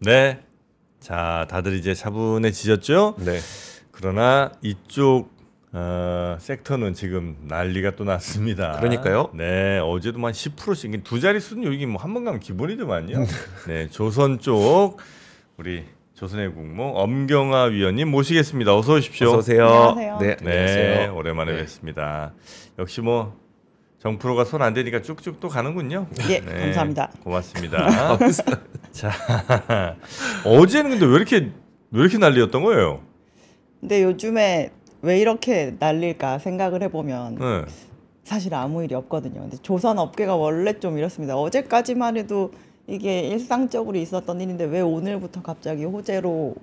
네. 자, 다들 이제 차분해지셨죠? 네. 그러나 이쪽 섹터는 지금 난리가 또 났습니다. 그러니까요. 네, 어제도 한 10%씩 두 자릿수는 여기 뭐 한 번 가면 기본이더만요. 네, 조선 쪽 우리 조선의 국모 엄경아 위원님 모시겠습니다. 어서 오십시오. 어서 오세요. 안녕하세요. 네, 네, 안녕하세요. 오랜만에 네. 뵙습니다. 역시 뭐 정프로가 손 안 대니까 쭉쭉 또 가는군요. 예, 감사합니다. 고맙습니다. 자, 어제는 근데 왜 이렇게 난리였던 거예요? 근데 요즘에 왜 이렇게 난릴까 생각을 해보면 네. 사실 아무 일이 없거든요. 근데 조선 업계가 원래 좀 이렇습니다. 어제까지만 해도 이게 일상적으로 있었던 일인데 왜 오늘부터 갑자기 호재로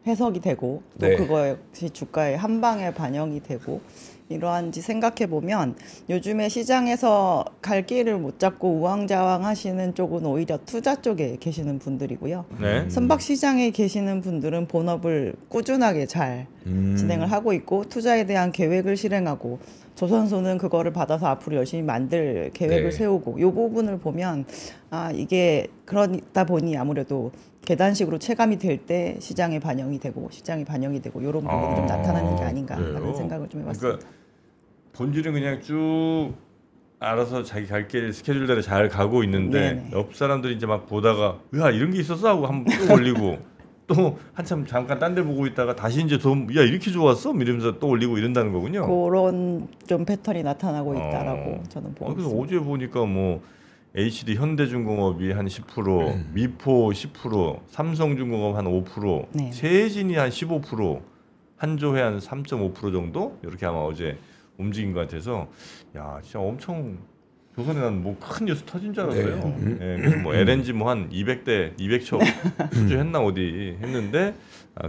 해석이 되고 또 네. 그것이 주가에 한 방에 반영이 되고 이러한지 생각해 보면 요즘에 시장에서 갈 길을 못 잡고 우왕좌왕 하시는 쪽은 오히려 투자 쪽에 계시는 분들이고요. 네. 선박 시장에 계시는 분들은 본업을 꾸준하게 잘 진행을 하고 있고 투자에 대한 계획을 실행하고 조선소는 그거를 받아서 앞으로 열심히 만들 계획을 네. 세우고 이 부분을 보면 아 이게 그러다 보니 아무래도 계단식으로 체감이 될 때 시장에 반영이 되고 이런 부분이 좀 나타나는 게 아닌가라는 그래요? 생각을 좀 해봤습니다. 그러니까 본질은 그냥 쭉 알아서 자기 갈 길 스케줄대로 잘 가고 있는데 네네. 옆 사람들이 이제 막 보다가 야 이런 게 있었어 하고 한번 쭉 올리고 또 한참 잠깐 딴 데 보고 있다가 다시 이제 야 이렇게 좋았어 이러면서 또 올리고 이런다는 거군요. 그런 좀 패턴이 나타나고 있다라고 저는 보고 그래서 있습니다. 어제 보니까 뭐 HD 현대중공업이 한 10%, 미포 10%, 삼성중공업 한 5%, 네. 세진이 한 15%, 한조회 한 3.5% 정도 이렇게 아마 어제 움직인 것 같아서 야 진짜 엄청 조선에 난 뭐 큰 뉴스 터진 줄 알았어요. 네. 예, 그래서 뭐 LNG 뭐 한 200초 수주했나 어디 했는데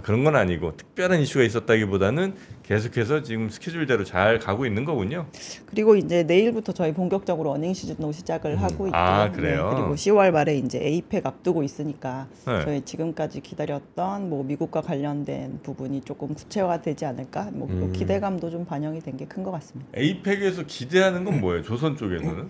그런 건 아니고 특별한 이슈가 있었다기보다는 계속해서 지금 스케줄대로 잘 가고 있는 거군요. 그리고 이제 내일부터 저희 본격적으로 어닝 시즌도 시작을 하고 있고요. 아, 그래요? 그리고 10월 말에 이제 에이펙 앞두고 있으니까 네. 저희 지금까지 기다렸던 뭐 미국과 관련된 부분이 조금 구체화되지 않을까? 뭐 또 기대감도 좀 반영이 된 게 큰 것 같습니다. 에이펙에서 기대하는 건 뭐예요? 조선 쪽에서는?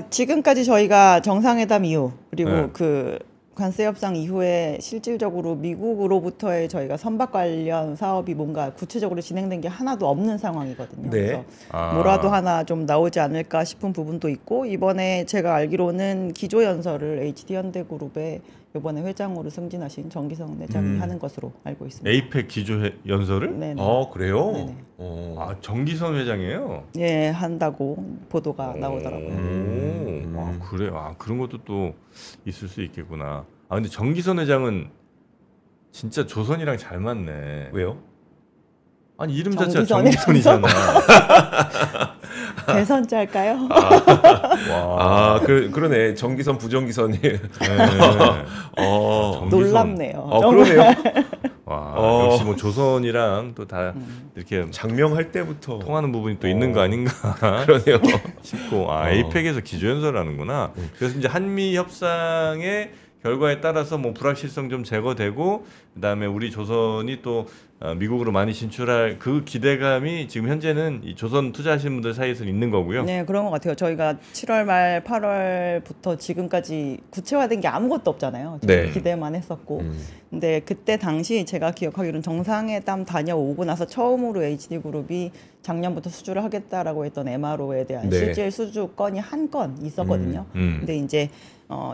지금까지 저희가 정상회담 이후 그리고 네. 그 관세 협상 이후에 실질적으로 미국으로부터의 저희가 선박 관련 사업이 뭔가 구체적으로 진행된 게 하나도 없는 상황이거든요. 네. 그래서 아. 뭐라도 하나 좀 나오지 않을까 싶은 부분도 있고 이번에 제가 알기로는 기조 연설을 HD 현대그룹의 이번에 회장으로 승진하신 정기성 회장이 하는 것으로 알고 있습니다. 에이펙 기조 연설을? 네네. 그래요? 네네. 아 정기선 회장이에요? 예, 한다고 보도가 나오더라고요. 아 그래? 아 그런 것도 또 있을 수 있겠구나. 아 근데 정기선 회장은 진짜 조선이랑 잘 맞네. 왜요? 아니 이름 자체가 정기선이라서? 정기선이잖아. 대선 짤까요? 그러네. 정기선, 부정기선이. 네. 정기선. 놀랍네요. 그러네요. 와 역시 뭐 조선이랑 또 다 이렇게 장명할 때부터 통하는 부분이 또 있는 거 아닌가 그러네요. 싶고 에이펙에서 기조연설을 하는구나. 그래서 이제 한미 협상의 결과에 따라서 뭐 불확실성 좀 제거되고 그다음에 우리 조선이 또 미국으로 많이 진출할 그 기대감이 지금 현재는 이 조선 투자하시는 분들 사이에서 있는 거고요. 네, 그런 것 같아요. 저희가 7월 말 8월부터 지금까지 구체화된 게 아무것도 없잖아요. 네. 기대만 했었고. 근데 그때 당시 제가 기억하기로는 정상회담 다녀오고 나서 처음으로 HD그룹이 작년부터 수주를 하겠다라고 했던 MRO에 대한 네. 실질 수주 건이 한 건 있었거든요. 음. 근데 이제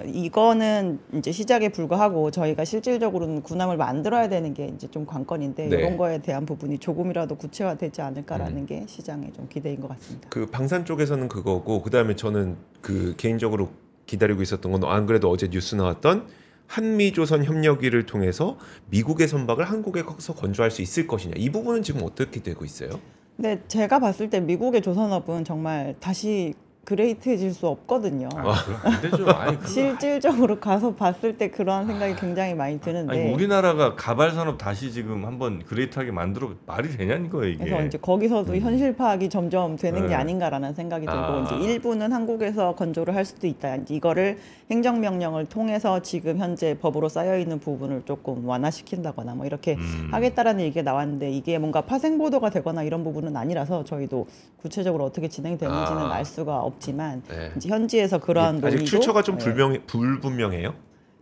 이거는 이제 시작에 불과하고 저희가 실질적으로는 군함을 만들어야 되는 게 이제 좀 관건인데 네. 이런 거에 대한 부분이 조금이라도 구체화되지 않을까라는 게 시장의 좀 기대인 것 같습니다. 그 방산 쪽에서는 그거고 그다음에 저는 그 개인적으로 기다리고 있었던 건 안 그래도 어제 뉴스 나왔던 한미조선 협력위를 통해서 미국의 선박을 한국에 가서 건조할 수 있을 것이냐 이 부분은 지금 어떻게 되고 있어요? 근데 제가 봤을 때 미국의 조선업은 정말 다시 그레이트해질 수 없거든요. 그럼 안 되죠. 아니, 실질적으로 가서 봤을 때 그런 생각이 굉장히 많이 드는데 아니 우리나라가 가발 산업 다시 지금 한번 그레이트하게 만들어 말이 되냐는 거예요 이게. 그래서 이제 거기서도 현실 파악이 점점 되는 네. 게 아닌가라는 생각이 들고 아. 이제 일부는 한국에서 건조를 할 수도 있다. 이제 이거를 행정명령을 통해서 지금 현재 법으로 쌓여 있는 부분을 조금 완화시킨다거나 뭐 이렇게 하겠다라는 얘기가 나왔는데 이게 뭔가 파생 보도가 되거나 이런 부분은 아니라서 저희도 구체적으로 어떻게 진행되는지는 알 수가 없지만 네. 이제 현지에서 그러한 아직 논의도 출처가 좀 네. 불분명해요.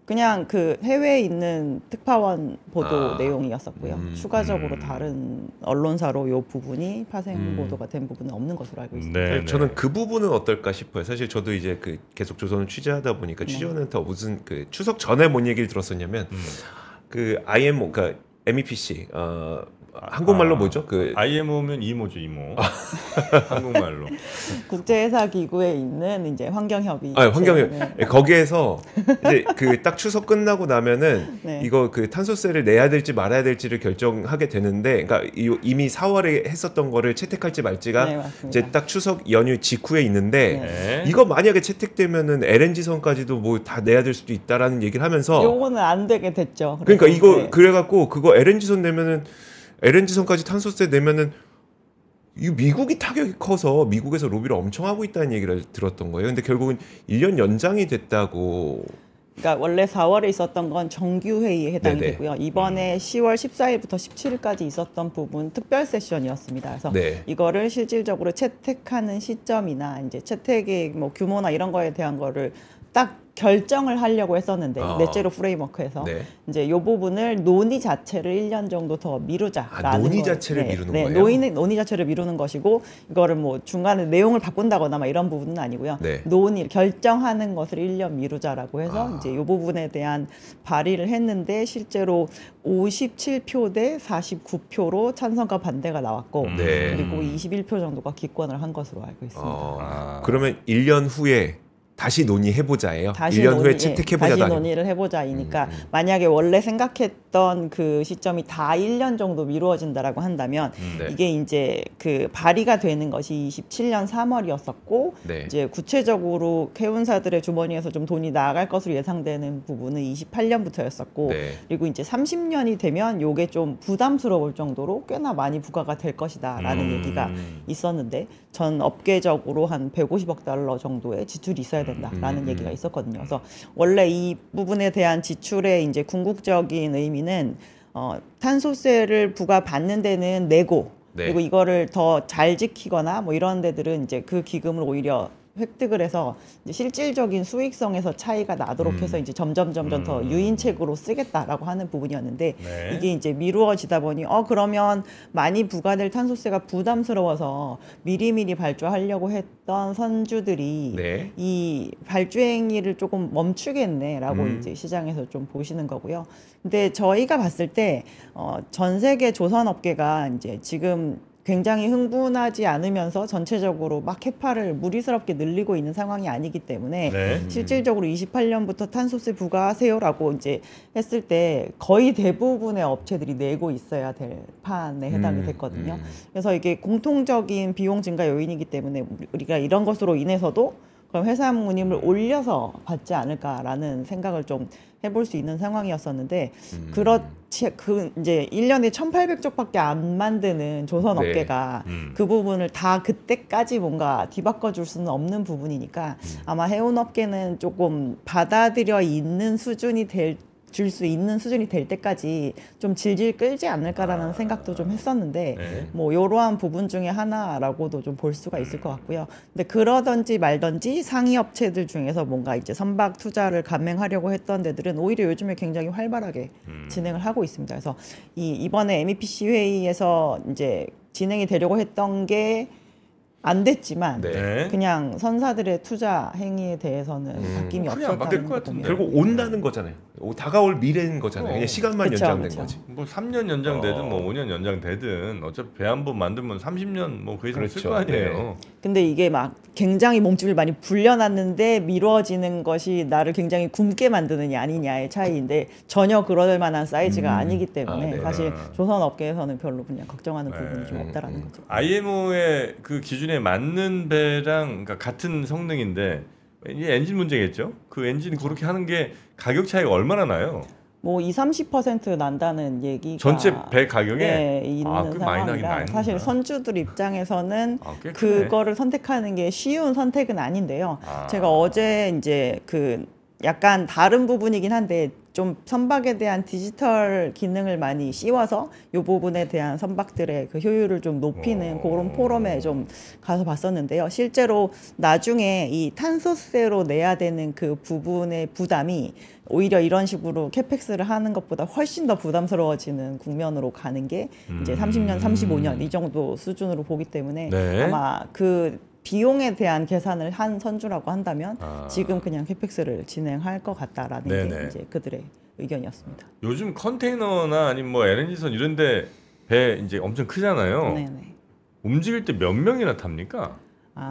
그냥 그 해외에 있는 특파원 보도 아. 내용이었었고요. 추가적으로 다른 언론사로 이 부분이 파생 보도가 된 부분은 없는 것으로 알고 있습니다. 네, 저는 그 부분은 어떨까 싶어요. 사실 저도 이제 그 계속 조선을 취재하다 보니까 네. 취재원은 더 무슨 그 추석 전에 뭔 얘기를 들었었냐면 그 IMO 그러니까 MEPC 한국말로 뭐죠? 그 IMO면 이모죠, 이모. 한국말로. 국제회사기구에 있는 이제 환경협의. 환경에 네. 거기에서 이제 그 딱 추석 끝나고 나면은 네. 이거 그 탄소세를 내야 될지 말아야 될지를 결정하게 되는데, 그러니까 이미 4월에 했었던 거를 채택할지 말지가 네, 맞습니다. 이제 딱 추석 연휴 직후에 있는데 네. 이거 만약에 채택되면은 LNG 선까지도 뭐 다 내야 될 수도 있다라는 얘기를 하면서 요거는 안 되게 됐죠. 그러니까 그래서, 이거 네. 그래갖고 그거 LNG 선 내면은 LNG 선까지 탄소세 내면은 이 미국이 타격이 커서 미국에서 로비를 엄청 하고 있다는 얘기를 들었던 거예요. 근데 결국은 1년 연장이 됐다고. 그러니까 원래 4월에 있었던 건 정규 회의에 해당이 네네. 되고요. 이번에 10월 14일부터 17일까지 있었던 부분 특별 세션이었습니다. 그래서 네. 이거를 실질적으로 채택하는 시점이나 이제 채택의 뭐 규모나 이런 거에 대한 거를 딱 결정을 하려고 했었는데 넷제로 프레임워크에서 네. 이제 이 부분을 논의 자체를 1년 정도 더 미루자라는 논의 거예요. 자체를 미루는 거예요? 논의 자체를 미루는 것이고 이거를 뭐 중간에 내용을 바꾼다거나 막 이런 부분은 아니고요. 네. 논의 결정하는 것을 1년 미루자라고 해서 이제 이 부분에 대한 발의를 했는데 실제로 57표 대 49표로 찬성과 반대가 나왔고 네. 그리고 21표 정도가 기권을 한 것으로 알고 있습니다. 그러면 1년 후에 다시 논의해보자예요. 다시 1년 후에 논의, 채택해보자도 다시 아니고. 논의를 해보자이니까 만약에 원래 생각했던 그 시점이 다 1년 정도 미루어진다라고 한다면 네. 이게 이제 그 발의가 되는 것이 27년 3월이었었고 네. 이제 구체적으로 해운사들의 주머니에서 좀 돈이 나갈 것으로 예상되는 부분은 28년부터였었고 네. 그리고 이제 30년이 되면 요게 좀 부담스러울 정도로 꽤나 많이 부과가 될 것이다라는 얘기가 있었는데 전 업계적으로 한 150억 달러 정도의 지출이 있어야 된다라는 얘기가 있었거든요. 그래서 원래 이 부분에 대한 지출의 이제 궁극적인 의미는 탄소세를 부과받는 데는 내고 네. 그리고 이거를 더 잘 지키거나 뭐 이런 데들은 이제 그 기금을 오히려 획득을 해서 이제 실질적인 수익성에서 차이가 나도록 해서 이제 점점 더 유인책으로 쓰겠다라고 하는 부분이었는데 네. 이게 이제 미루어지다 보니 그러면 많이 부과될 탄소세가 부담스러워서 미리미리 발주하려고 했던 선주들이 네. 이 발주 행위를 조금 멈추겠네라고 이제 시장에서 좀 보시는 거고요. 근데 저희가 봤을 때 전 세계 조선 업계가 이제 지금 굉장히 흥분하지 않으면서 전체적으로 막 해파를 무리스럽게 늘리고 있는 상황이 아니기 때문에 네. 실질적으로 28년부터 탄소세 부과하세요라고 이제 했을 때 거의 대부분의 업체들이 내고 있어야 될 판에 해당이 됐거든요. 그래서 이게 공통적인 비용 증가 요인이기 때문에 우리가 이런 것으로 인해서도 그럼 회사 운임을 올려서 받지 않을까라는 생각을 좀 해볼 수 있는 상황이었었는데 그렇지 그 이제 1년에 1,800쪽밖에 안 만드는 조선 네. 업계가 그 부분을 다 그때까지 뭔가 뒤바꿔 줄 수는 없는 부분이니까 아마 해운 업계는 조금 받아들여 있는 수준이 줄 수 있는 수준이 될 때까지 좀 질질 끌지 않을까라는 생각도 좀 했었는데 네. 뭐 이러한 부분 중에 하나라고도 좀 볼 수가 있을 것 같고요. 근데 그러든지 말든지 상위 업체들 중에서 뭔가 이제 선박 투자를 감행하려고 했던 데들은 오히려 요즘에 굉장히 활발하게 진행을 하고 있습니다. 그래서 이번에 MEPC 회의에서 이제 진행이 되려고 했던 게 안 됐지만 네. 그냥 선사들의 투자 행위에 대해서는 바뀜이 크게 안 바뀔 없었다는 것 거 같은데. 보면 결국 온다는 거잖아요. 다가올 미래인 거잖아요. 그냥 시간만 그쵸, 연장된 그쵸. 거지. 뭐 3년 연장되든 뭐 5년 연장되든 어차피 배 한 번 만들면 30년 뭐 그 이상 쓸 그렇죠. 거 아니에요. 근데 이게 막 굉장히 몸집을 많이 불려놨는데 미뤄지는 것이 나를 굉장히 굶게 만드느냐 아니냐의 차이인데 전혀 그럴 만한 사이즈가 아니기 때문에 네. 사실 조선 업계에서는 별로 그냥 걱정하는 부분이 좀 네. 없다라는 거죠. IMO의 그 기준에 맞는 배랑 그러니까 같은 성능인데 이게 엔진 문제겠죠? 그 엔진 그렇게 하는 게 가격 차이가 얼마나 나요? 뭐 20-30% 난다는 얘기가 전체 배 가격에? 네, 있는 꽤 많이 나긴 상황이라 많이 사실 나구나. 선주들 입장에서는 꽤 크네. 그거를 선택하는 게 쉬운 선택은 아닌데요. 아. 제가 어제 이제 그 약간 다른 부분이긴 한데 좀 선박에 대한 디지털 기능을 많이 씌워서 이 부분에 대한 선박들의 그 효율을 좀 높이는 그런 포럼에 좀 가서 봤었는데요. 실제로 나중에 이 탄소세로 내야 되는 그 부분의 부담이 오히려 이런 식으로 캐펙스를 하는 것보다 훨씬 더 부담스러워지는 국면으로 가는 게 이제 30년, 35년 이 정도 수준으로 보기 때문에 네. 아마 그 비용에 대한 계산을 한 선주라고 한다면 지금 그냥 캐펙스를 진행할 것 같다라는 네네. 게 이제 그들의 의견이었습니다. 요즘 컨테이너나 아니면 뭐 LNG선 이런데 배 이제 엄청 크잖아요. 네네. 움직일 때 몇 명이나 탑니까?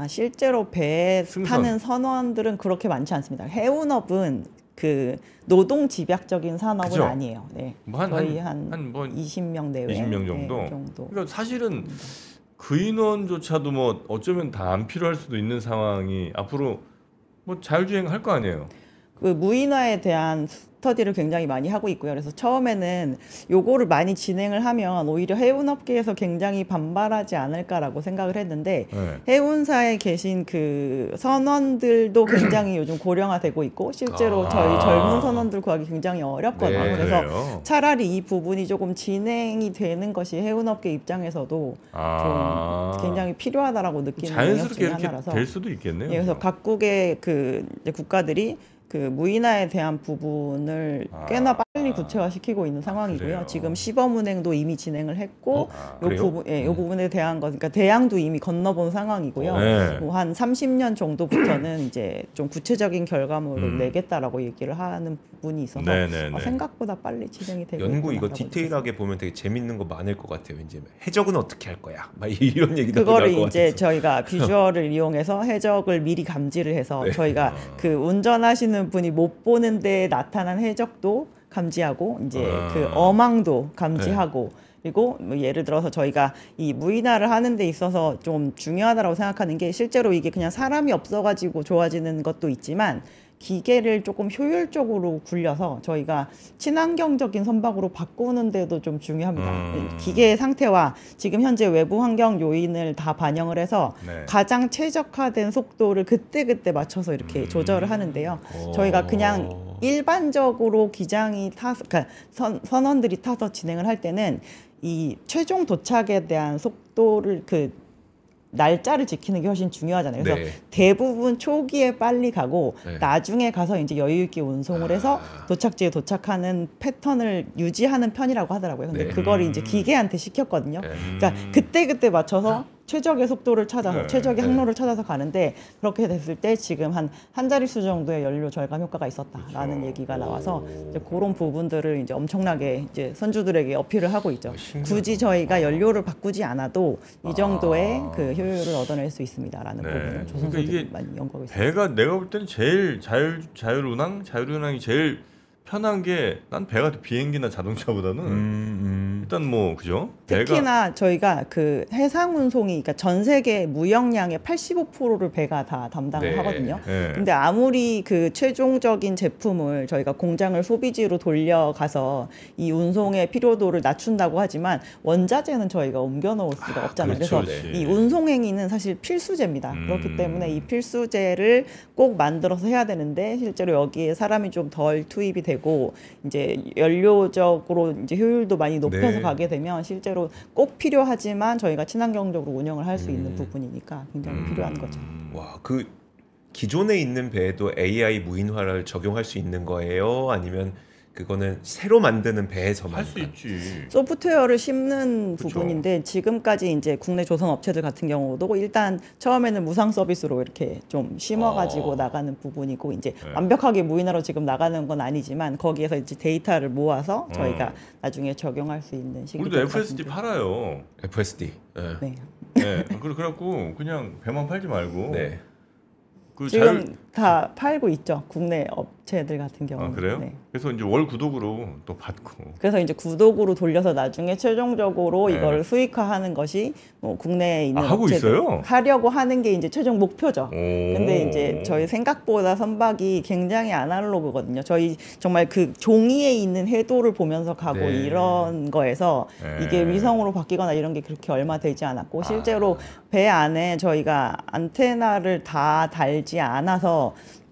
실제로 배에 승선. 타는 선원들은 그렇게 많지 않습니다. 해운업은 그 노동 집약적인 산업은 그죠? 아니에요. 네. 뭐 거의 뭐 20명 내외 20명 정도? 네, 정도. 그러니까 사실은 그 인원조차도 뭐 어쩌면 다 안 필요할 수도 있는 상황이 앞으로 뭐 자율주행할 거 아니에요. 그 무인화에 대한 스터디를 굉장히 많이 하고 있고요. 그래서 처음에는 요거를 많이 진행을 하면 오히려 해운업계에서 굉장히 반발하지 않을까라고 생각을 했는데 네. 해운사에 계신 그 선원들도 굉장히 요즘 고령화되고 있고 실제로 저희 젊은 선원들 구하기 굉장히 어렵거든요. 네, 그래서 그래요? 차라리 이 부분이 조금 진행이 되는 것이 해운업계 입장에서도 좀 굉장히 필요하다라고 느끼는 영역 자연스럽게 중에 이렇게 하나라서 될 수도 있겠네요. 예, 그래서 각국의 그 이제 국가들이 그 무인화에 대한 부분을 꽤나 빨리 구체화시키고 있는 상황이고요. 그래요? 지금 시범운행도 이미 진행을 했고 요 그래요? 부분, 예, 요 부분에 대한 것, 그러니까 대양도 이미 건너본 상황이고요. 네. 뭐 한 30년 정도부터는 이제 좀 구체적인 결과물을 내겠다라고 얘기를 하는 부분이 있어서 네네네. 생각보다 빨리 진행이 되고 연구 이거 있구나라고 디테일하게 보면 되게 재밌는 거 많을 것 같아요. 이제 해적은 어떻게 할 거야? 막 이런 얘기도 나올 그거를 것 이제 같아서. 저희가 비주얼을 이용해서 해적을 미리 감지를 해서 네. 저희가 그 운전하시는 분이 못 보는 데 나타난 해적도 감지하고 이제 그 어망도 감지하고 그리고 뭐 예를 들어서 저희가 이 무인화를 하는 데 있어서 좀 중요하다고 생각하는 게 실제로 이게 그냥 사람이 없어가지고 좋아지는 것도 있지만 기계를 조금 효율적으로 굴려서 저희가 친환경적인 선박으로 바꾸는 데도 좀 중요합니다. 기계의 상태와 지금 현재 외부 환경 요인을 다 반영을 해서 네. 가장 최적화된 속도를 그때그때 맞춰서 이렇게 조절을 하는데요. 저희가 그냥 일반적으로 기장이 타서 그러니까 선원들이 타서 진행을 할 때는 이 최종 도착에 대한 속도를 그 날짜를 지키는 게 훨씬 중요하잖아요. 그래서 네. 대부분 초기에 빨리 가고 네. 나중에 가서 이제 여유 있게 운송을 해서 도착지에 도착하는 패턴을 유지하는 편이라고 하더라고요. 근데 네. 그걸 이제 기계한테 시켰거든요. 네. 그러니까 그때 맞춰서 최적의 속도를 찾아서 네. 최적의 항로를 찾아서 가는데 그렇게 됐을 때 지금 한 자릿수 정도의 연료 절감 효과가 있었다라는 그렇죠. 얘기가 나와서 이제 그런 부분들을 이제 엄청나게 이제 선주들에게 어필을 하고 있죠. 굳이 저희가 연료를 바꾸지 않아도 이 정도의 그 효율을 얻어낼 수 있습니다라는 네. 부분을 그러니까 조선소들이 이게 많이 연구하고 있습니다. 배가 내가 볼 때는 제일 자율운항이 제일 편한 게 난 배가 비행기나 자동차보다는 일단 뭐 그죠? 배가 특히나 저희가 그 해상 운송이 그러니까 전 세계 무역량의 85%를 배가 다 담당을 네. 하거든요. 네. 근데 아무리 그 최종적인 제품을 저희가 공장을 소비지로 돌려가서 이 운송의 필요도를 낮춘다고 하지만 원자재는 저희가 옮겨 놓을 수가 없잖아요. 그렇죠, 그래서 그렇지. 이 운송행위는 사실 필수제입니다. 그렇기 때문에 이 필수제를 꼭 만들어서 해야 되는데 실제로 여기에 사람이 좀 덜 투입이 되고 이제 연료적으로 이제 효율도 많이 높여서 네. 가게 되면 실제로 꼭 필요하지만 저희가 친환경적으로 운영을 할 수 있는 부분이니까 굉장히 필요한 거죠. 와, 그 기존에 있는 배에도 AI 무인화를 적용할 수 있는 거예요? 아니면 그거는 새로 만드는 배에서만 할 수 있지. 소프트웨어를 심는 그쵸. 부분인데 지금까지 이제 국내 조선 업체들 같은 경우도 일단 처음에는 무상 서비스로 이렇게 좀 심어가지고 나가는 부분이고 이제 네. 완벽하게 무인화로 지금 나가는 건 아니지만 거기에서 이제 데이터를 모아서 저희가 나중에 적용할 수 있는 시기. 우리도 FSD 팔아요. FSD. 네. 네. 네. 그래갖고 그냥 배만 팔지 말고 네. 그 지금 다 팔고 있죠. 국내 업체들 같은 경우는. 아 그래요? 네. 그래서 이제 월 구독으로 또 받고. 그래서 이제 구독으로 돌려서 나중에 최종적으로 네. 이걸 수익화하는 것이 뭐 국내에 있는 하고 업체들 있어요? 하려고 하는 게 이제 최종 목표죠. 오. 근데 이제 저희 생각보다 선박이 굉장히 아날로그거든요. 저희 정말 그 종이에 있는 해도를 보면서 가고 네. 이런 거에서 네. 이게 위성으로 바뀌거나 이런 게 그렇게 얼마 되지 않았고 실제로 배 안에 저희가 안테나를 다 달지 않아서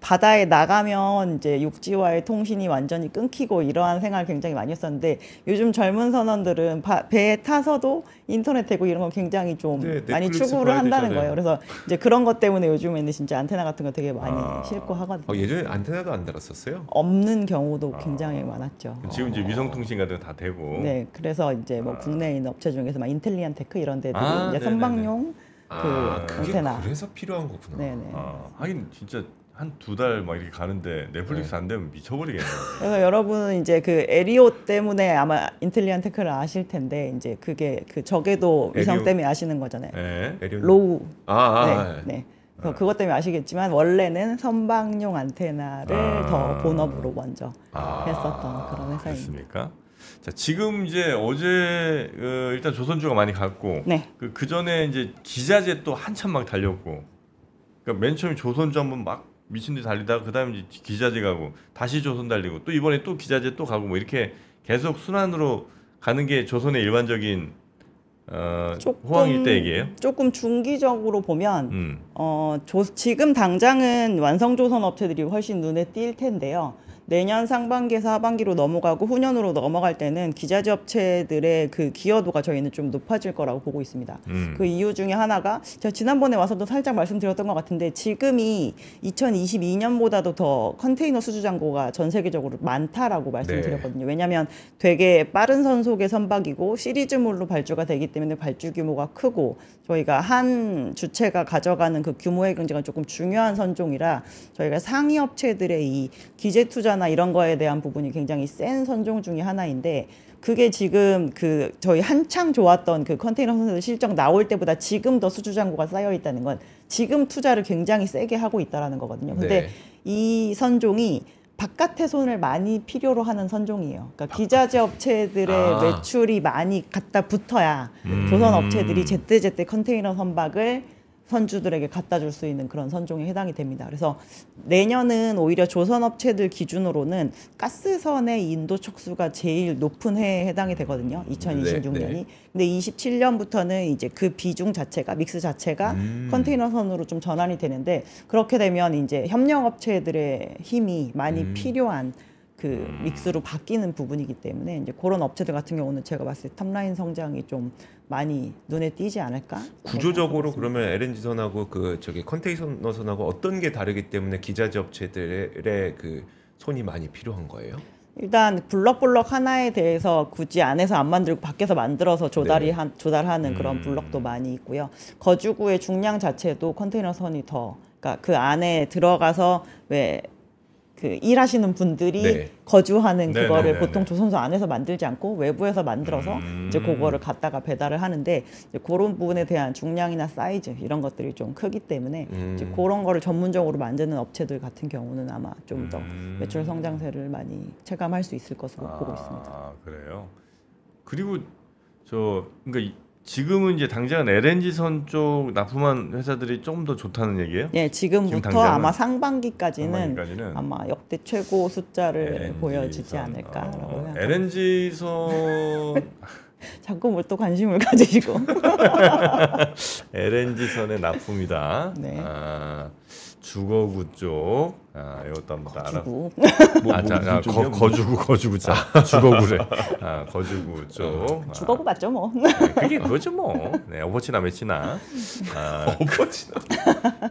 바다에 나가면 이제 육지와의 통신이 완전히 끊기고 이러한 생활을 굉장히 많이 했었는데 요즘 젊은 선원들은 배에 타서도 인터넷 되고 이런 거 굉장히 좀 네, 많이 넷플릭스 추구를 봐야 한다는 되잖아요. 거예요. 그래서 이제 그런 것 때문에 요즘에는 진짜 안테나 같은 거 되게 많이 싣고 하거든요. 예전에 안테나도 안 달았었어요? 없는 경우도 굉장히 많았죠. 지금 이제 위성통신 같은 거 다 되고. 네, 그래서 이제 뭐 국내에 있는 업체 중에서 막 인텔리안 테크 이런 데들이 아, 이제 네네네. 선박용 그게 안테나. 그래서 필요한 거구나. 네네. 하긴 진짜 한 2달 막 이렇게 가는데 넷플릭스 안 되면 미쳐버리겠네요. 그래서 여러분은 이제 그 에리오 때문에 아마 인텔리안 테크를 아실 텐데 이제 그게 그 적외도 위성 에리오. 때문에 아시는 거잖아요. 네. 에리온. 로우. 네. 네. 그래서 그것 때문에 아시겠지만 원래는 선박용 안테나를 더 본업으로 먼저 했었던 그런 회사입니다. 그렇습니까? 자, 지금 이제 어제 일단 조선주가 많이 갔고 네. 그 전에 이제 기자재 또 한참 막 달렸고. 그러니까 맨 처음에 조선주 한번 막 미친 듯이 달리다가 그다음에 이제 기자재 가고 다시 조선 달리고 또 이번에 또 기자재 또 가고 뭐 이렇게 계속 순환으로 가는 게 조선의 일반적인 호황 일대기예요? 조금 중기적으로 보면 지금 당장은 완성조선 업체들이 훨씬 눈에 띌 텐데요. 내년 상반기에서 하반기로 넘어가고 후년으로 넘어갈 때는 기자재 업체들의 그 기여도가 저희는 좀 높아질 거라고 보고 있습니다. 그 이유 중에 하나가 제가 지난번에 와서도 살짝 말씀드렸던 것 같은데 지금이 2022년보다도 더 컨테이너 수주 잔고가 전 세계적으로 많다라고 말씀드렸거든요. 왜냐하면 되게 빠른 선속의 선박이고 시리즈물로 발주가 되기 때문에 발주 규모가 크고 저희가 한 주체가 가져가는 그 규모의 경쟁은 조금 중요한 선종이라 저희가 상위 업체들의 이 기재 투자나 이런 거에 대한 부분이 굉장히 센 선종 중에 하나인데 그게 지금 그 저희 한창 좋았던 그 컨테이너 선수들 실적 나올 때보다 지금 더 수주 잔고가 쌓여 있다는 건 지금 투자를 굉장히 세게 하고 있다라는 거거든요. 근데 네. 이 선종이 바깥의 손을 많이 필요로 하는 선종이에요. 그러니까 기자재 업체들의 매출이 많이 갖다 붙어야 조선 업체들이 제때제때 컨테이너 선박을 선주들에게 갖다 줄 수 있는 그런 선종에 해당이 됩니다. 그래서 내년은 오히려 조선 업체들 기준으로는 가스선의 인도 척수가 제일 높은 해에 해당이 되거든요. 2026년이. 네. 근데 27년부터는 이제 그 비중 자체가 믹스 자체가 컨테이너선으로 좀 전환이 되는데 그렇게 되면 이제 협력 업체들의 힘이 많이 필요한 그 믹스로 바뀌는 부분이기 때문에 이제 그런 업체들 같은 경우는 제가 봤을 때 탑라인 성장이 좀 많이 눈에 띄지 않을까? 구조적으로 그러면 LNG선하고 그 저기 컨테이너선하고 어떤 게 다르기 때문에 기자재 업체들의 그 손이 많이 필요한 거예요? 일단 블럭 하나에 대해서 굳이 안에서 안 만들고 밖에서 만들어서 조달하는 그런 블럭도 많이 있고요. 거주구의 중량 자체도 컨테이너선이 더 그러니까 그 안에 들어가서 왜 그 일하시는 분들이 네. 거주하는 네, 그거를 네, 네, 보통 네. 조선소 안에서 만들지 않고 외부에서 만들어서 이제 그거를 갖다가 배달을 하는데 이제 그런 부분에 대한 중량이나 사이즈 이런 것들이 좀 크기 때문에 이제 그런 거를 전문적으로 만드는 업체들 같은 경우는 아마 좀 더 매출 성장세를 많이 체감할 수 있을 것으로 보고 있습니다. 아, 그래요. 그리고 그러니까 지금은 이제 당장은 LNG선 쪽 납품한 회사들이 좀 더 좋다는 얘기예요? 네, 지금부터 당장은? 아마 상반기까지는 상반기까지는? 아마 역대 최고 숫자를 LNG 보여지지 선. 않을까라고 생각합니다. LNG선 자꾸 뭘 또 관심을 가지시고 LNG선의 납품이다. 네. 주거구 쪽. 이것도 한번 알아. 주고 거주구 자 주거구래. 거주구 쪽. 주거구 맞죠 뭐. 그게 그거죠 뭐. 네, 어버치나 매치나. 어버치나.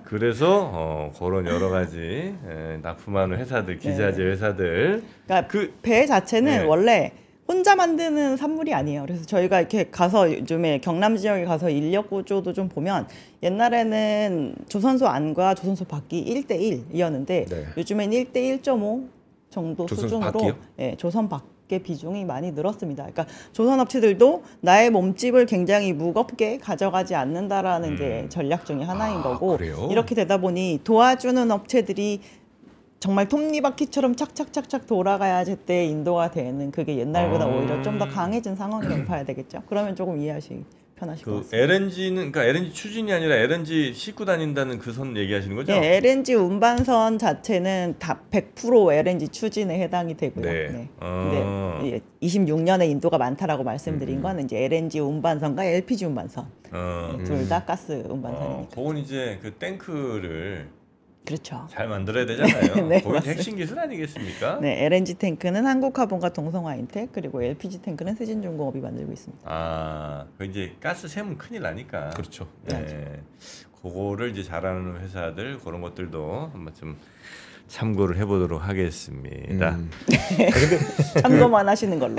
그래서 그런 여러 가지 납품하는 회사들, 기자재 회사들. 그러니까 그 배 자체는 네. 원래 혼자 만드는 산물이 아니에요. 그래서 저희가 이렇게 가서 요즘에 경남 지역에 가서 인력 구조도 좀 보면 옛날에는 조선소 안과 조선소 밖이 1대1이었는데 네. 요즘엔 1대1.5 정도 조선소 수준으로 밖이요? 예, 조선 밖의 비중이 많이 늘었습니다. 그러니까 조선 업체들도 나의 몸집을 굉장히 무겁게 가져가지 않는다라는 게 전략 중에 하나인 거고 그래요? 이렇게 되다 보니 도와주는 업체들이 정말 톱니바퀴처럼 착착착착 돌아가야 제때 인도가 되는 그게 옛날보다 오히려 좀 더 강해진 상황이라고 봐야 되겠죠. 그러면 조금 이해하시기 편하실 것 같습니다. LNG는 그러니까 LNG 추진이 아니라 LNG 싣고 다닌다는 그 선 얘기하시는 거죠? 네, LNG 운반선 자체는 다 100% LNG 추진에 해당이 되고요. 네. 근데 26년에 인도가 많다라고 말씀드린 건 이제 LNG 운반선과 LPG 운반선 둘 다 가스 운반선입니다. 그건 이제 그 탱크를 그렇죠. 잘 만들어야 되잖아요. 네, 거기 맞습니다. 핵심 기술 아니겠습니까? 네, LNG 탱크는 한국화본과 동성화인텍 그리고 LPG 탱크는 세진중공업이 만들고 있습니다. 아, 그 이제 가스 샘은 큰일 나니까. 그렇죠. 네. 그거를 이제 잘하는 회사들 그런 것들도 한번 좀 참고를 해보도록 하겠습니다. 참고만 하시는 걸로.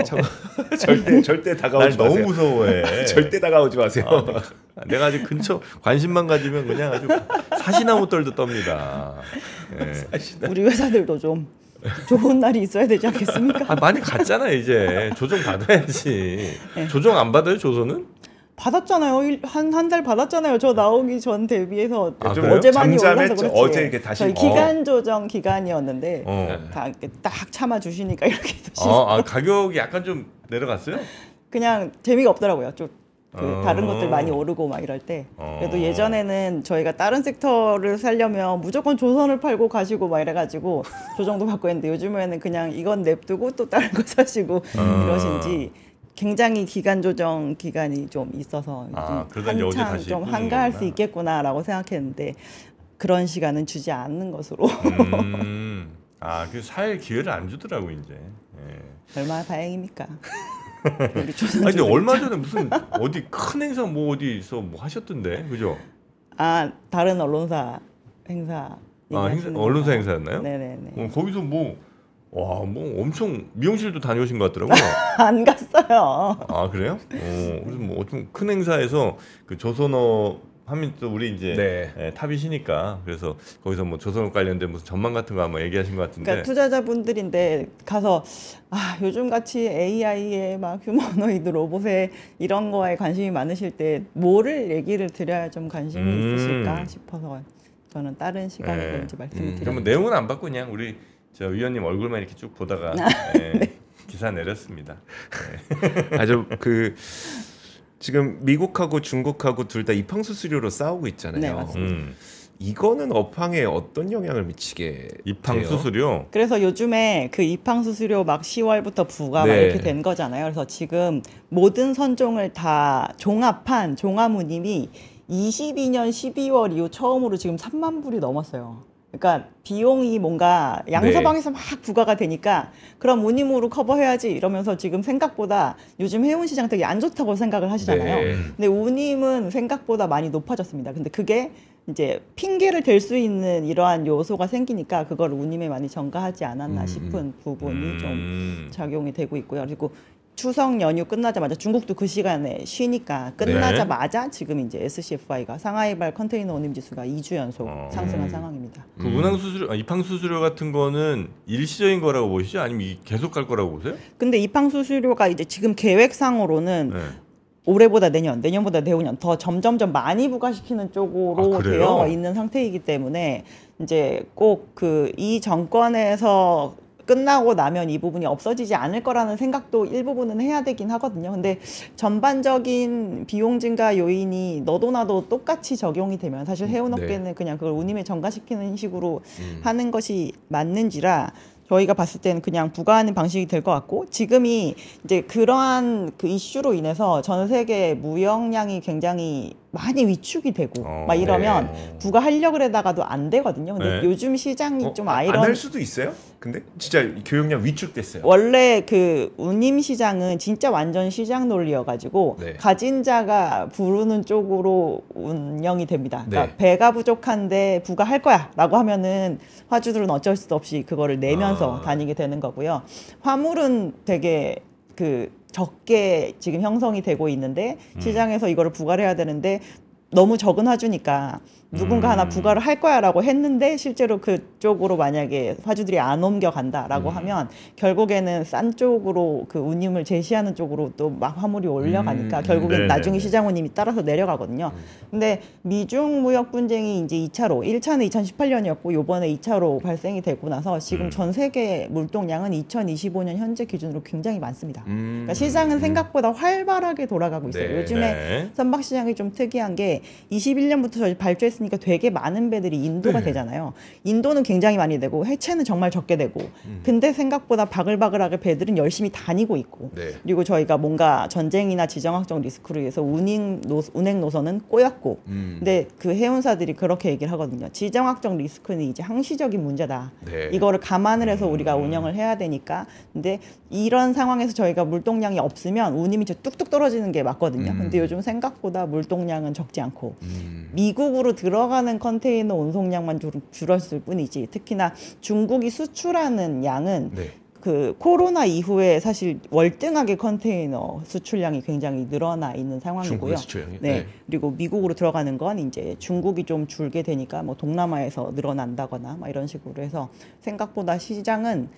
절대 날 다가오지 너무 마세요. 무서워해. 절대 다가오지 마세요. 내가 아주 근처 관심만 가지면 그냥 아주 사시나무 떨도 떱니다. 네. 우리 회사들도 좀 좋은 날이 있어야 되지 않겠습니까? 아, 많이 갔잖아요 이제. 조정 받아야지. 네. 조정 안 받아요 조선은? 받았잖아요. 한 달 받았잖아요. 저 나오기 전 대비해서 아, 그래요? 어제 많이 잠잠했죠? 올라서 그렇지. 어제 이렇게 다시- 저희 기간 조정 기간이었는데 어. 다 이렇게 딱 참아 주시니까 이렇게 가격이 약간 좀 내려갔어요? 그냥 재미가 없더라고요. 좀 어. 다른 것들 많이 오르고 막 이럴 때. 그래도 어. 예전에는 저희가 다른 섹터를 살려면 무조건 조선을 팔고 가시고 막 이래가지고 조정도 받고 했는데 요즘에는 그냥 이건 냅두고 또 다른 거 사시고 이러신지 굉장히 기간 조정 기간이 좀 있어서 그러다 이제 어제 한창 다시 좀 끄는 한가할 수 거구나. 있겠구나라고 생각했는데 그런 시간은 주지 않는 것으로 그 살 기회를 안 주더라고 이제. 예. 얼마나 다행입니까? 우리 조선 아니 근데 조정 얼마 전에 무슨 어디 큰 행사 뭐 어디서 뭐 하셨던데, 그죠? 다른 언론사 행사 얘기하시는 언론사 건가요? 행사였나요? 네네네. 거기서 뭐 엄청 미용실도 다녀오신 것 같더라고요. 안 갔어요. 아 그래요? 그래서 뭐 좀 큰 행사에서 그 조선업 하면 또 우리 이제 네. 탑이시니까 그래서 거기서 뭐 조선업 관련된 무슨 전망 같은 거 아마 얘기하신 것 같은데. 그러니까 투자자분들인데 가서 요즘 같이 AI에 막 휴머노이드 로봇에 이런 거에 관심이 많으실 때 뭐를 얘기를 드려야 좀 관심이 있으실까 싶어서 저는 다른 시간에 네. 이제 말씀을 드렸죠. 그러면 내용은 안 받고 그냥 우리 저 의원님 얼굴만 이렇게 쭉 보다가 기사 내렸습니다. 아주 지금 미국하고 중국하고 둘 다 입항 수수료로 싸우고 있잖아요. 네, 맞습니다. 이거는 업황에 어떤 영향을 미치게 입항 돼요? 수수료. 그래서 요즘에 그 입항 수수료 막 10월부터 부과 막 네. 이렇게 된 거잖아요. 그래서 지금 모든 선종을 다 종합한 종합운임이 22년 12월 이후 처음으로 지금 3만 불이 넘었어요. 그러니까 비용이 뭔가 양서방에서 막 부과가 되니까 그럼 운임으로 커버해야지 이러면서 지금 생각보다 요즘 해운 시장 되게 안 좋다고 생각을 하시잖아요. 네. 근데 운임은 생각보다 많이 높아졌습니다. 근데 그게 이제 핑계를 댈 수 있는 이러한 요소가 생기니까 그걸 운임에 많이 전가하지 않았나 싶은 부분이 좀 작용이 되고 있고요. 그리고 추석 연휴 끝나자마자 중국도 그 시간에 쉬니까 끝나자마자 지금 이제 SCFI가 상하이발 컨테이너 운임 지수가 2주 연속 상승한 상황입니다. 그 운항 수수료, 입항 수수료 같은 거는 일시적인 거라고 보시죠? 아니면 계속 갈 거라고 보세요? 근데 입항 수수료가 이제 지금 계획상으로는 네. 올해보다 내년보다 내후년 더 점점점 많이 부과시키는 쪽으로 그래요? 되어 있는 상태이기 때문에 이제 꼭 이 정권에서 끝나고 나면 이 부분이 없어지지 않을 거라는 생각도 일부분은 해야 되긴 하거든요. 근데 전반적인 비용 증가 요인이 너도 나도 똑같이 적용이 되면 사실 해운업계는 그냥 그걸 운임에 전가시키는 식으로 하는 것이 맞는지라 저희가 봤을 때는 그냥 부과하는 방식이 될 것 같고 지금이 이제 그러한 그 이슈로 인해서 전 세계 무역량이 굉장히 많이 위축이 되고 막 이러면 부과하려고 그러다가도 안 되거든요. 근데 요즘 시장이 좀 안 할 수도 있어요? 근데 진짜 교역량 위축됐어요. 원래 그 운임 시장은 진짜 완전 시장 논리여가지고 가진 자가 부르는 쪽으로 운영이 됩니다. 그러니까 배가 부족한데 부과할 거야라고 하면은 화주들은 어쩔 수 없이 그거를 내면서 다니게 되는 거고요. 화물은 되게 적게 지금 형성이 되고 있는데 시장에서 이거를 부과를 해야 되는데 너무 적은 화주니까 누군가 하나 부과를 할 거야라고 했는데 실제로 그쪽으로 만약에 화주들이 안 옮겨간다라고 하면 결국에는 싼 쪽으로 그 운임을 제시하는 쪽으로 또 막 화물이 올려가니까 결국엔 나중에 시장 운임이 따라서 내려가거든요. 근데 미중 무역 분쟁이 이제 2차로 1차는 2018년이었고 요번에 2차로 발생이 되고 나서 지금 전 세계 물동량은 2025년 현재 기준으로 굉장히 많습니다. 그러니까 시장은 생각보다 활발하게 돌아가고 있어요. 요즘에 선박 시장이 좀 특이한 게 게 21년부터 저희 발주했으니까 되게 많은 배들이 인도가 되잖아요. 인도는 굉장히 많이 되고 해체는 정말 적게 되고 근데 생각보다 바글바글하게 배들은 열심히 다니고 있고 그리고 저희가 뭔가 전쟁이나 지정학적 리스크로 인해서 운행 노선은 꼬였고 근데 그 해운사들이 그렇게 얘기를 하거든요. 지정학적 리스크는 이제 항시적인 문제다. 이거를 감안을 해서 우리가 운영을 해야 되니까 근데 이런 상황에서 저희가 물동량이 없으면 운임이 뚝뚝 떨어지는 게 맞거든요. 근데 요즘 생각보다 물동량은 적지 않고 미국으로 들어가는 컨테이너 운송량만 줄었을 뿐이지 특히나 중국이 수출하는 양은 그 코로나 이후에 사실 월등하게 컨테이너 수출량이 굉장히 늘어나 있는 상황이고요. 네. 그리고 미국으로 들어가는 건 이제 중국이 좀 줄게 되니까 뭐 동남아에서 늘어난다거나 막 이런 식으로 해서 생각보다 시장은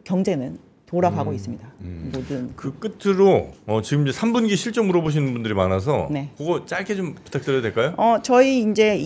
경제는 돌아가고 있습니다. 모든 그 끝으로 지금 이제 3분기 실적 물어보시는 분들이 많아서 그거 짧게 좀 부탁드려도 될까요? 저희 이제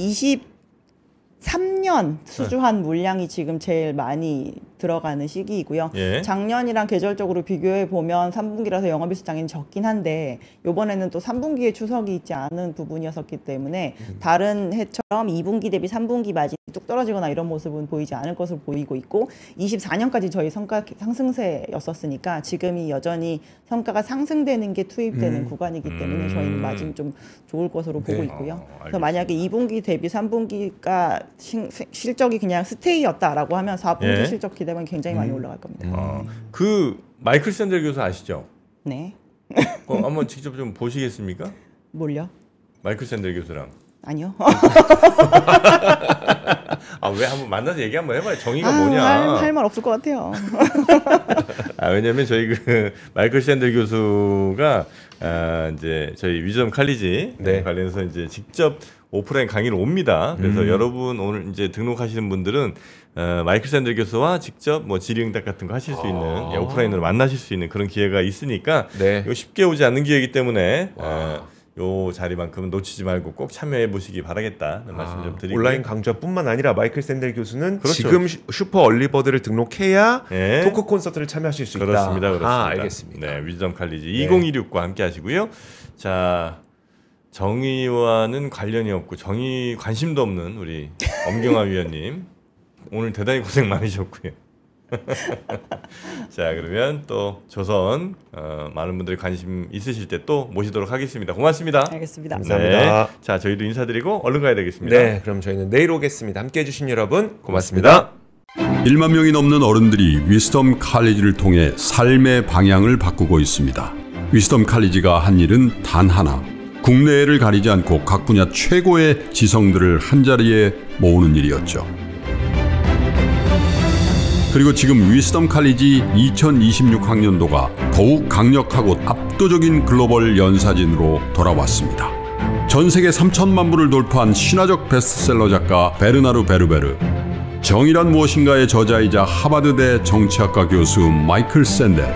23년 수주한 물량이 지금 제일 많이 들어가는 시기이고요. 작년이랑 계절적으로 비교해 보면 3분기라서 영업이익 수장이 적긴 한데 이번에는 또 3분기에 추석이 있지 않은 부분이었기 때문에 다른 해처럼 2분기 대비 3분기 마진이 뚝 떨어지거나 이런 모습은 보이지 않을 것으로 보이고 있고 24년까지 저희 성과 상승세였었으니까 지금이 여전히 성과가 상승되는 게 투입되는 구간이기 때문에 저희는 마진 좀 좋을 것으로 보고 있고요. 그래서 만약에 2분기 대비 3분기가 실적이 그냥 스테이였다라고 하면 4분기 실적 기대면 굉장히 많이 올라갈 겁니다. 그 마이클 샌델 교수 아시죠? 네. 한번 직접 좀 보시겠습니까? 뭘요? 마이클 샌델 교수랑. 아니요. 왜 한번 만나서 얘기 한번 해봐요. 정의가 뭐냐. 할 말 없을 것 같아요. 왜냐면 저희 그 마이클 샌델 교수가 이제 저희 위즈덤 칼리지 관련해서 이제 직접 오프라인 강의를 옵니다. 그래서 여러분 오늘 이제 등록하시는 분들은 마이클 샌델 교수와 직접 뭐 질의응답 같은 거 하실 수 있는 오프라인으로 만나실 수 있는 그런 기회가 있으니까 이거 쉽게 오지 않는 기회이기 때문에 요 자리만큼은 놓치지 말고 꼭 참여해 보시기 바라겠다는 말씀 좀 드리고 온라인 강좌뿐만 아니라 마이클 샌델 교수는 지금 슈퍼 얼리버드를 등록해야 토크 콘서트를 참여하실 수 있다. 그렇습니다. 알겠습니다. 네, 위즈덤 칼리지 2026과 함께 하시고요. 자, 정의와는 관련이 없고 정의 관심도 없는 우리 엄경화 위원님 오늘 대단히 고생 많으셨고요. 자, 그러면 또 조선 많은 분들이 관심 있으실 때 또 모시도록 하겠습니다. 고맙습니다. 알겠습니다. 감사합니다. 자, 저희도 인사드리고 얼른 가야 되겠습니다. 네, 그럼 저희는 내일 오겠습니다. 함께해 주신 여러분 고맙습니다. 1만 명이 넘는 어른들이 위스덤 칼리지를 통해 삶의 방향을 바꾸고 있습니다. 위스덤 칼리지가 한 일은 단 하나. 국내외를 가리지 않고 각 분야 최고의 지성들을 한자리에 모으는 일이었죠. 그리고 지금 위스덤 칼리지 2026학년도가 더욱 강력하고 압도적인 글로벌 연사진으로 돌아왔습니다. 전 세계 3천만 부를 돌파한 신화적 베스트셀러 작가 베르나르 베르베르, 정의란 무엇인가의 저자이자 하버드대 정치학과 교수 마이클 샌델,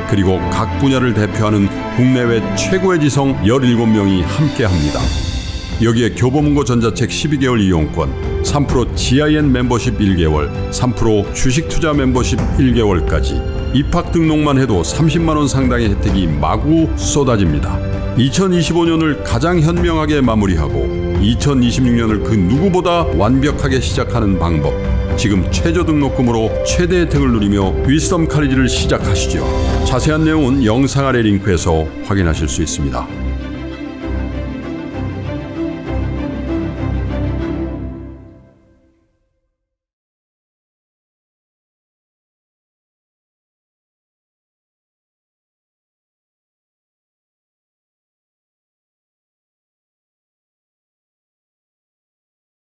그리고 각 분야를 대표하는 국내외 최고의 지성 17명이 함께합니다. 여기에 교보문고 전자책 12개월 이용권, 3% GIN 멤버십 1개월, 3% 주식투자 멤버십 1개월까지 입학 등록만 해도 30만 원 상당의 혜택이 마구 쏟아집니다. 2025년을 가장 현명하게 마무리하고 2026년을 그 누구보다 완벽하게 시작하는 방법, 지금 최저 등록금으로 최대 혜택을 누리며 위스덤 칼리지를 시작하시죠. 자세한 내용은 영상 아래 링크에서 확인하실 수 있습니다.